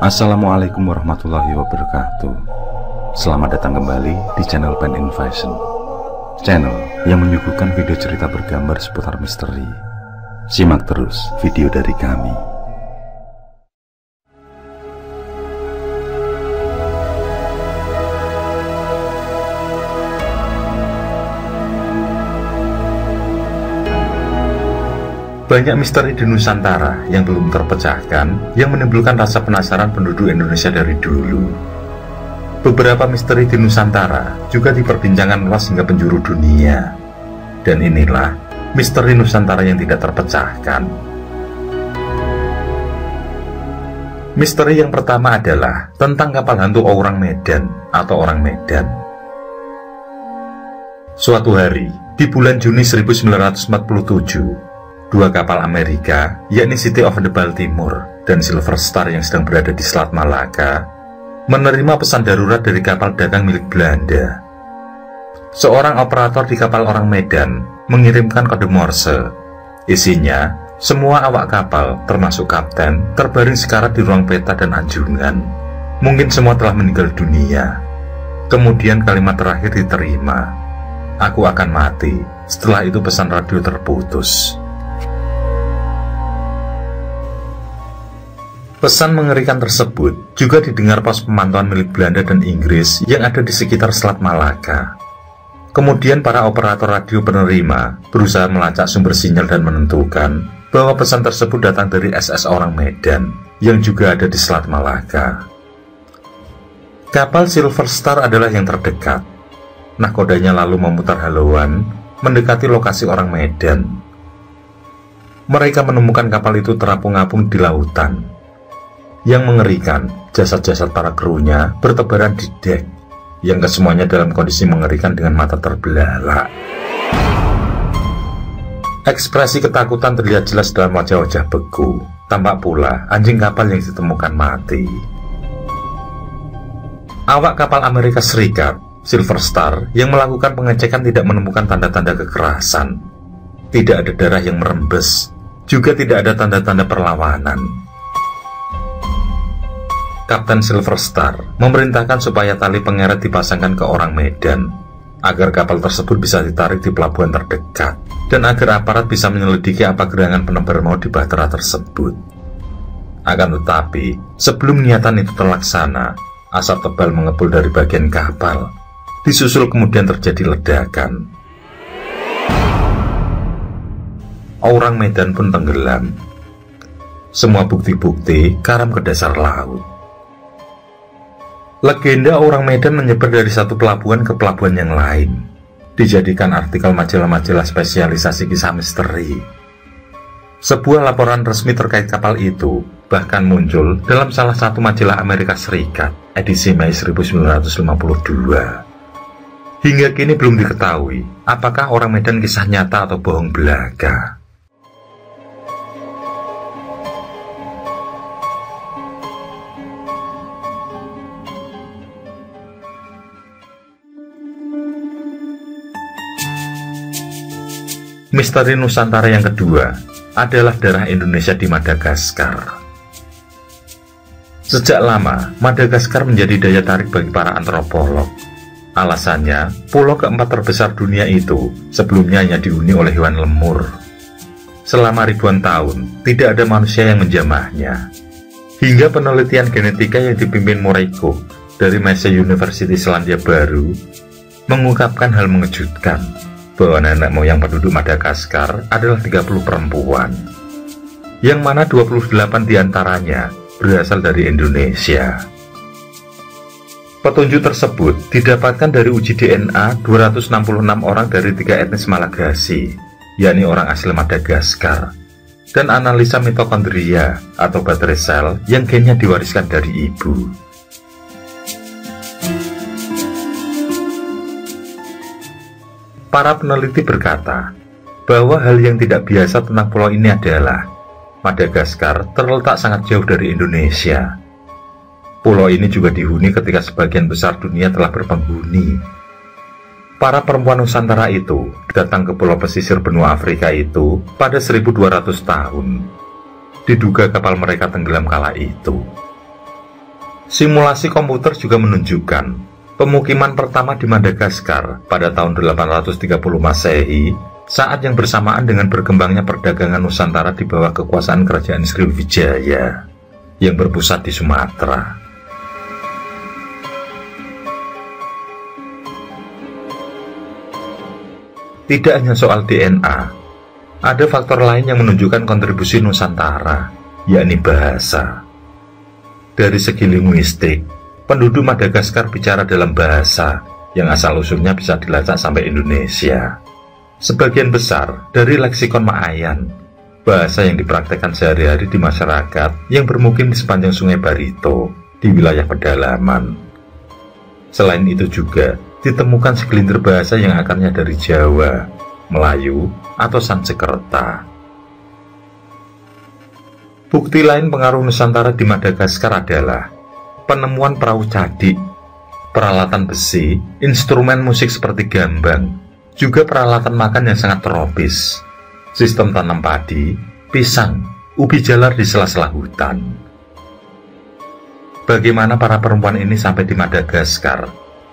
Assalamualaikum warahmatullahi wabarakatuh. Selamat datang kembali di channel Pen Invasion, channel yang menyuguhkan video cerita bergambar seputar misteri. Simak terus video dari kami. Banyak misteri di Nusantara yang belum terpecahkan, yang menimbulkan rasa penasaran penduduk Indonesia dari dulu. Beberapa misteri di Nusantara juga diperbincangkan luas hingga penjuru dunia. Dan inilah misteri Nusantara yang tidak terpecahkan. Misteri yang pertama adalah tentang kapal hantu orang Medan atau orang Medan. Suatu hari, di bulan Juni 1947, dua kapal Amerika, yakni City of the Baltimore dan Silver Star yang sedang berada di Selat Malaka, menerima pesan darurat dari kapal dagang milik Belanda. Seorang operator di kapal orang Medan mengirimkan kode Morse. Isinya, semua awak kapal, termasuk kapten, terbaring sekarat di ruang peta dan anjungan. Mungkin semua telah meninggal dunia. Kemudian kalimat terakhir diterima, "Aku akan mati." Setelah itu pesan radio terputus. Pesan mengerikan tersebut juga didengar pos pemantauan milik Belanda dan Inggris yang ada di sekitar Selat Malaka. Kemudian para operator radio penerima berusaha melacak sumber sinyal dan menentukan bahwa pesan tersebut datang dari SS orang Medan yang juga ada di Selat Malaka. Kapal Silver Star adalah yang terdekat. Nahkodanya lalu memutar haluan mendekati lokasi orang Medan. Mereka menemukan kapal itu terapung-apung di lautan. Yang mengerikan, jasad-jasad para krunya bertebaran di dek, yang kesemuanya dalam kondisi mengerikan dengan mata terbelalak. Ekspresi ketakutan terlihat jelas dalam wajah-wajah beku. Tampak pula anjing kapal yang ditemukan mati. Awak kapal Amerika Serikat, Silver Star, yang melakukan pengecekan tidak menemukan tanda-tanda kekerasan. Tidak ada darah yang merembes, juga tidak ada tanda-tanda perlawanan. Kapten Silver Star memerintahkan supaya tali pengeret dipasangkan ke orang Medan agar kapal tersebut bisa ditarik di pelabuhan terdekat dan agar aparat bisa menyelidiki apa gerangan penebar maut di bahtera tersebut. Akan tetapi, sebelum niatan itu terlaksana, asap tebal mengepul dari bagian kapal. Disusul kemudian terjadi ledakan. Orang Medan pun tenggelam. Semua bukti-bukti karam ke dasar laut. Legenda orang Medan menyebar dari satu pelabuhan ke pelabuhan yang lain, dijadikan artikel majalah-majalah spesialisasi kisah misteri. Sebuah laporan resmi terkait kapal itu bahkan muncul dalam salah satu majalah Amerika Serikat, edisi Mei 1952. Hingga kini belum diketahui apakah orang Medan kisah nyata atau bohong belaka. Misteri Nusantara yang kedua adalah darah Indonesia di Madagaskar. Sejak lama, Madagaskar menjadi daya tarik bagi para antropolog. Alasannya, pulau keempat terbesar dunia itu sebelumnya hanya dihuni oleh hewan lemur. Selama ribuan tahun, tidak ada manusia yang menjamahnya. Hingga penelitian genetika yang dipimpin Moriko dari Massey University Selandia Baru mengungkapkan hal mengejutkan, bahwa nenek moyang penduduk Madagaskar adalah 30 perempuan, yang mana 28 diantaranya berasal dari Indonesia. Petunjuk tersebut didapatkan dari uji DNA 266 orang dari 3 etnis Malagasy, yakni orang asli Madagaskar, dan analisa mitokondria atau baterai sel yang gennya diwariskan dari ibu. Para peneliti berkata bahwa hal yang tidak biasa tentang pulau ini adalah Madagaskar terletak sangat jauh dari Indonesia. Pulau ini juga dihuni ketika sebagian besar dunia telah berpenghuni. Para perempuan Nusantara itu datang ke pulau pesisir benua Afrika itu pada 1200 tahun. Diduga kapal mereka tenggelam kala itu. Simulasi komputer juga menunjukkan pemukiman pertama di Madagaskar pada tahun 830 Masehi, saat yang bersamaan dengan berkembangnya perdagangan Nusantara di bawah kekuasaan kerajaan Sriwijaya yang berpusat di Sumatera. Tidak hanya soal DNA, ada faktor lain yang menunjukkan kontribusi Nusantara, yakni bahasa. Dari segi linguistik, penduduk Madagaskar bicara dalam bahasa yang asal-usulnya bisa dilacak sampai Indonesia. Sebagian besar dari leksikon Maayan, bahasa yang dipraktekkan sehari-hari di masyarakat yang bermukim di sepanjang Sungai Barito di wilayah pedalaman. Selain itu juga ditemukan segelintir bahasa yang akarnya dari Jawa, Melayu, atau Sanskerta. Bukti lain pengaruh Nusantara di Madagaskar adalah penemuan perahu cadik, peralatan besi, instrumen musik seperti gambang, juga peralatan makan yang sangat tropis, sistem tanam padi, pisang, ubi jalar di sela-sela hutan. Bagaimana para perempuan ini sampai di Madagaskar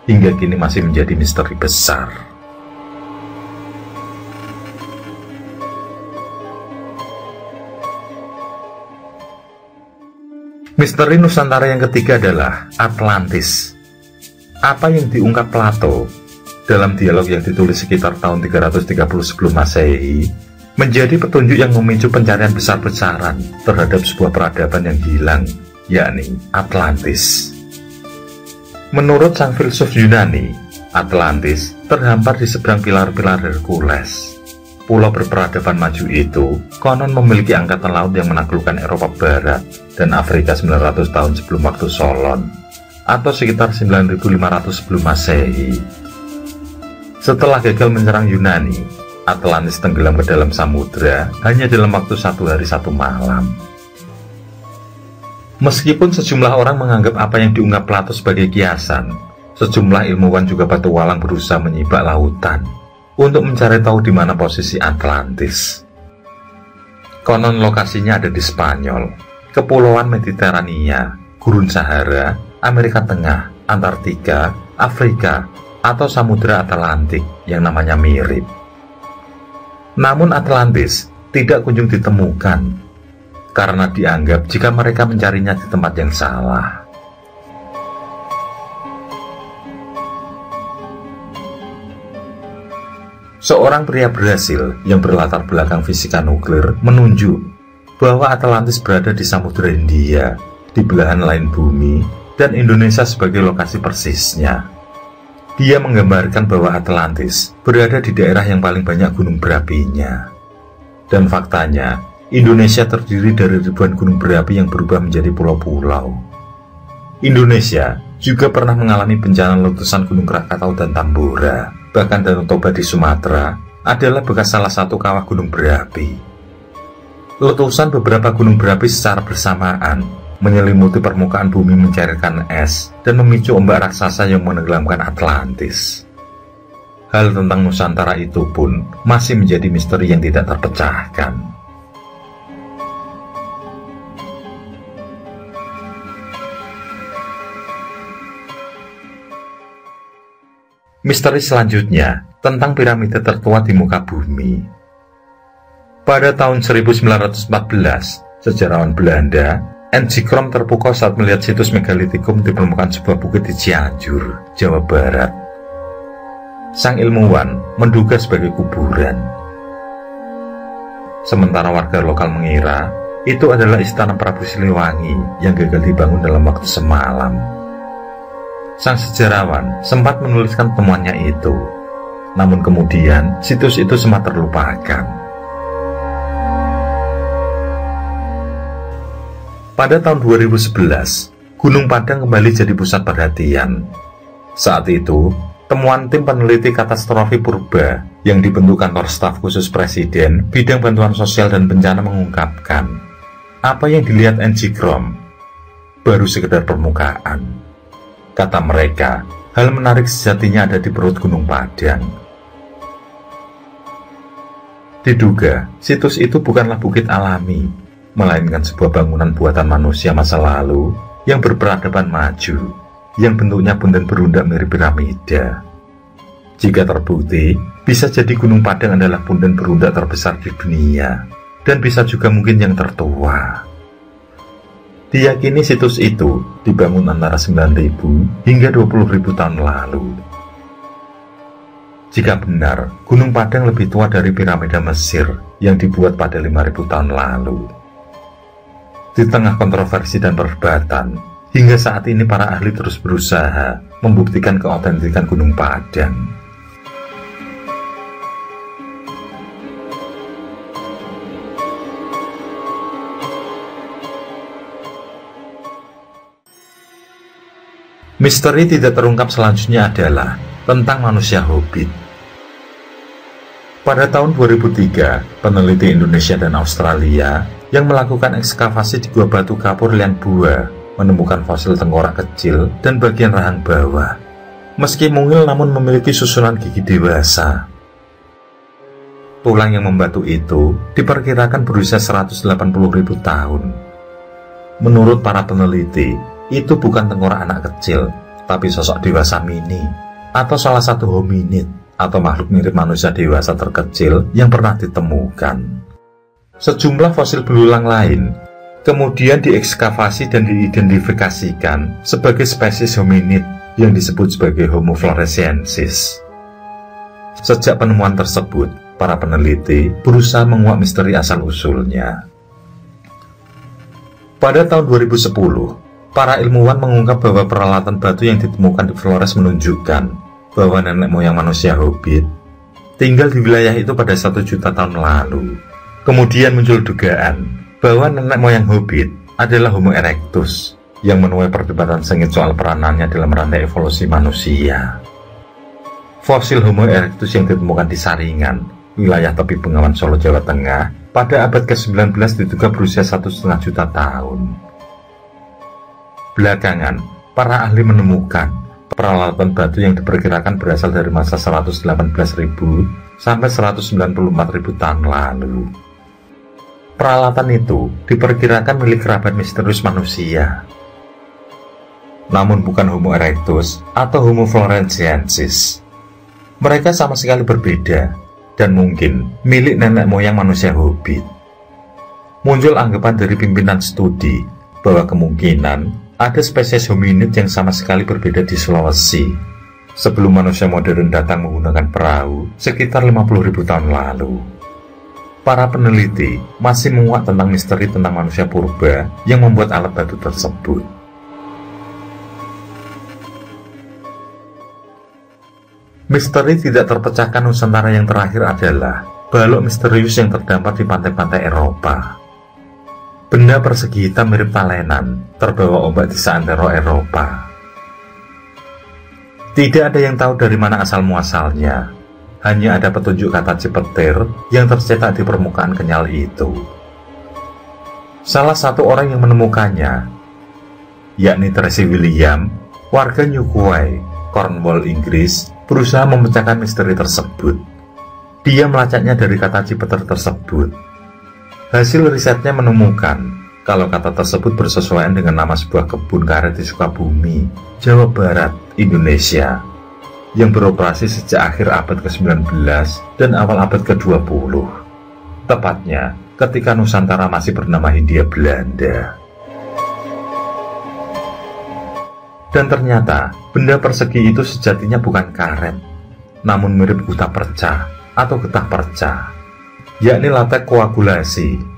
hingga kini masih menjadi misteri besar. Misteri Nusantara yang ketiga adalah Atlantis. Apa yang diungkap Plato dalam dialog yang ditulis sekitar tahun 330 sebelum Masehi menjadi petunjuk yang memicu pencarian besar-besaran terhadap sebuah peradaban yang hilang, yakni Atlantis. Menurut sang filsuf Yunani, Atlantis terhampar di seberang pilar-pilar Hercules. Pulau berperadaban maju itu konon memiliki angkatan laut yang menaklukkan Eropa Barat dan Afrika 900 tahun sebelum waktu Solon, atau sekitar 9500 sebelum Masehi. Setelah gagal menyerang Yunani, Atlantis tenggelam ke dalam samudra hanya dalam waktu 1 hari 1 malam. Meskipun sejumlah orang menganggap apa yang diungkap Plato sebagai kiasan, sejumlah ilmuwan juga petualang berusaha menyibak lautan untuk mencari tahu di mana posisi Atlantis. Konon lokasinya ada di Spanyol, Kepulauan Mediterania, Gurun Sahara, Amerika Tengah, Antartika, Afrika, atau Samudra Atlantik yang namanya mirip. Namun Atlantis tidak kunjung ditemukan, karena dianggap jika mereka mencarinya di tempat yang salah. Seorang pria Brasil yang berlatar belakang fisika nuklir menunjuk bahwa Atlantis berada di Samudra Hindia, di belahan lain bumi, dan Indonesia sebagai lokasi persisnya. Dia menggambarkan bahwa Atlantis berada di daerah yang paling banyak gunung berapinya. Dan faktanya, Indonesia terdiri dari ribuan gunung berapi yang berubah menjadi pulau-pulau. Indonesia juga pernah mengalami bencana letusan Gunung Krakatau dan Tambora. Bahkan Danau Toba di Sumatera adalah bekas salah satu kawah gunung berapi. Letusan beberapa gunung berapi secara bersamaan menyelimuti permukaan bumi, mencairkan es dan memicu ombak raksasa yang menenggelamkan Atlantis. Hal tentang Nusantara itu pun masih menjadi misteri yang tidak terpecahkan. Misteri selanjutnya tentang piramida tertua di muka bumi. Pada tahun 1914, sejarawan Belanda N.G. Krom terpukau saat melihat situs megalitikum di permukaan sebuah bukit di Cianjur, Jawa Barat. Sang ilmuwan menduga sebagai kuburan. Sementara warga lokal mengira itu adalah istana Prabu Siliwangi yang gagal dibangun dalam waktu semalam. Sang sejarawan sempat menuliskan temuannya itu, namun kemudian situs itu sempat terlupakan. Pada tahun 2011, Gunung Padang kembali jadi pusat perhatian. Saat itu, temuan tim peneliti katastrofi purba yang dibentuk kantor staf khusus Presiden bidang bantuan sosial dan bencana mengungkapkan, apa yang dilihat N.G. Krom baru sekedar permukaan. Kata mereka, hal menarik sejatinya ada di perut Gunung Padang. Diduga, situs itu bukanlah bukit alami, melainkan sebuah bangunan buatan manusia masa lalu yang berperadaban maju, yang bentuknya punden berundak mirip piramida. Jika terbukti, bisa jadi Gunung Padang adalah punden berundak terbesar di dunia, dan bisa juga mungkin yang tertua. Diyakini situs itu dibangun antara 9.000 hingga 20.000 tahun lalu. Jika benar, Gunung Padang lebih tua dari piramida Mesir yang dibuat pada 5.000 tahun lalu. Di tengah kontroversi dan perdebatan, hingga saat ini para ahli terus berusaha membuktikan keautentikan Gunung Padang. Misteri tidak terungkap selanjutnya adalah tentang manusia hobbit. Pada tahun 2003, peneliti Indonesia dan Australia yang melakukan ekskavasi di Gua Batu Kapur Lian Bua menemukan fosil tengkorak kecil dan bagian rahang bawah. Meski mungil namun memiliki susunan gigi dewasa. Tulang yang membatu itu diperkirakan berusia 180.000 tahun. Menurut para peneliti, itu bukan tengkorak anak kecil, tapi sosok dewasa mini, atau salah satu hominid, atau makhluk mirip manusia dewasa terkecil yang pernah ditemukan. Sejumlah fosil belulang lain kemudian diekskavasi dan diidentifikasikan sebagai spesies hominid yang disebut sebagai Homo floresiensis. Sejak penemuan tersebut, para peneliti berusaha menguak misteri asal-usulnya. Pada tahun 2010, para ilmuwan mengungkap bahwa peralatan batu yang ditemukan di Flores menunjukkan bahwa nenek moyang manusia hobbit tinggal di wilayah itu pada 1 juta tahun lalu. Kemudian muncul dugaan bahwa nenek moyang hobbit adalah Homo erectus yang menuai perdebatan sengit soal peranannya dalam rantai evolusi manusia. Fosil Homo erectus yang ditemukan di Saringan, wilayah tepi Bengawan Solo, Jawa Tengah, pada abad ke-19 diduga berusia 1,5 juta tahun. Belakangan, para ahli menemukan peralatan batu yang diperkirakan berasal dari masa 118.000 sampai 194.000 tahun lalu. Peralatan itu diperkirakan milik kerabat misterius manusia. Namun bukan Homo erectus atau Homo floresiensis. Mereka sama sekali berbeda dan mungkin milik nenek moyang manusia hobbit. Muncul anggapan dari pimpinan studi bahwa kemungkinan ada spesies hominid yang sama sekali berbeda di Sulawesi sebelum manusia modern datang menggunakan perahu sekitar 50.000 tahun lalu. Para peneliti masih menguak tentang misteri tentang manusia purba yang membuat alat batu tersebut. Misteri tidak terpecahkan Nusantara yang terakhir adalah balok misterius yang terdampar di pantai-pantai Eropa. Benda persegi hitam mirip talenan terbawa ombak di seantero Eropa. Tidak ada yang tahu dari mana asal-muasalnya. Hanya ada petunjuk kata cipetir yang tercetak di permukaan kenyal itu. Salah satu orang yang menemukannya, yakni Tracy William, warga Newquay, Cornwall, Inggris, berusaha memecahkan misteri tersebut. Dia melacaknya dari kata cipetir tersebut. Hasil risetnya menemukan kalau kata tersebut bersesuaian dengan nama sebuah kebun karet di Sukabumi, Jawa Barat, Indonesia, yang beroperasi sejak akhir abad ke-19 dan awal abad ke-20. Tepatnya ketika Nusantara masih bernama Hindia Belanda. Dan ternyata benda persegi itu sejatinya bukan karet, namun mirip getah perca atau getah perca, yakni latek koagulasi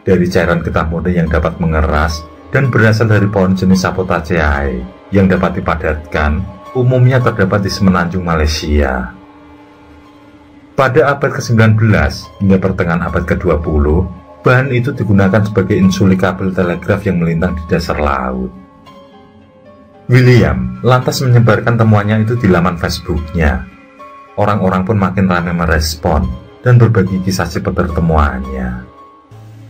dari cairan getah muda yang dapat mengeras dan berasal dari pohon jenis Sapotaceae yang dapat dipadatkan, umumnya terdapat di semenanjung Malaysia. Pada abad ke-19 hingga pertengahan abad ke-20, bahan itu digunakan sebagai insulik kabel telegraf yang melintang di dasar laut. William lantas menyebarkan temuannya itu di laman Facebooknya. Orang-orang pun makin ramai merespon dan berbagi kisah cipetir temuannya.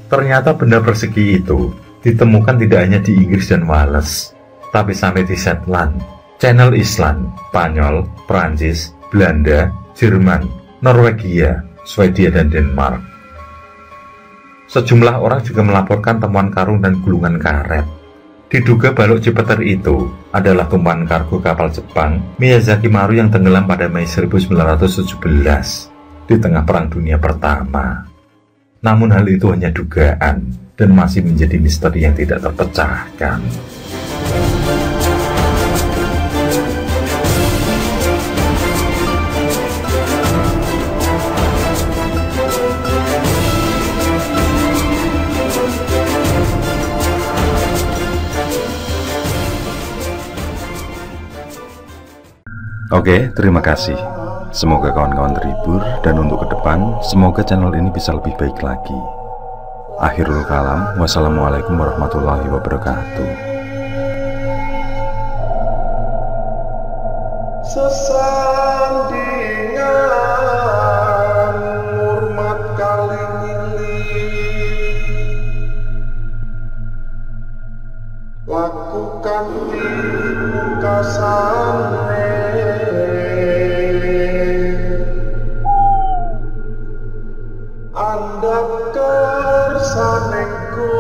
Ternyata benda persegi itu ditemukan tidak hanya di Inggris dan Wales, tapi sampai di Shetland, Channel Island, Spanyol, Prancis, Belanda, Jerman, Norwegia, Swedia, dan Denmark. Sejumlah orang juga melaporkan temuan karung dan gulungan karet. Diduga balok Jupiter itu adalah tumpuan kargo kapal Jepang Miyazaki Maru yang tenggelam pada Mei 1917 di tengah Perang Dunia Pertama. Namun hal itu hanya dugaan dan masih menjadi misteri yang tidak terpecahkan. Oke, terima kasih. Semoga kawan-kawan terhibur, dan untuk ke depan, semoga channel ini bisa lebih baik lagi. Akhirul kalam, wassalamualaikum warahmatullahi wabarakatuh. Sesandingan hormat kali lakukan pungkasane Anda kersanengku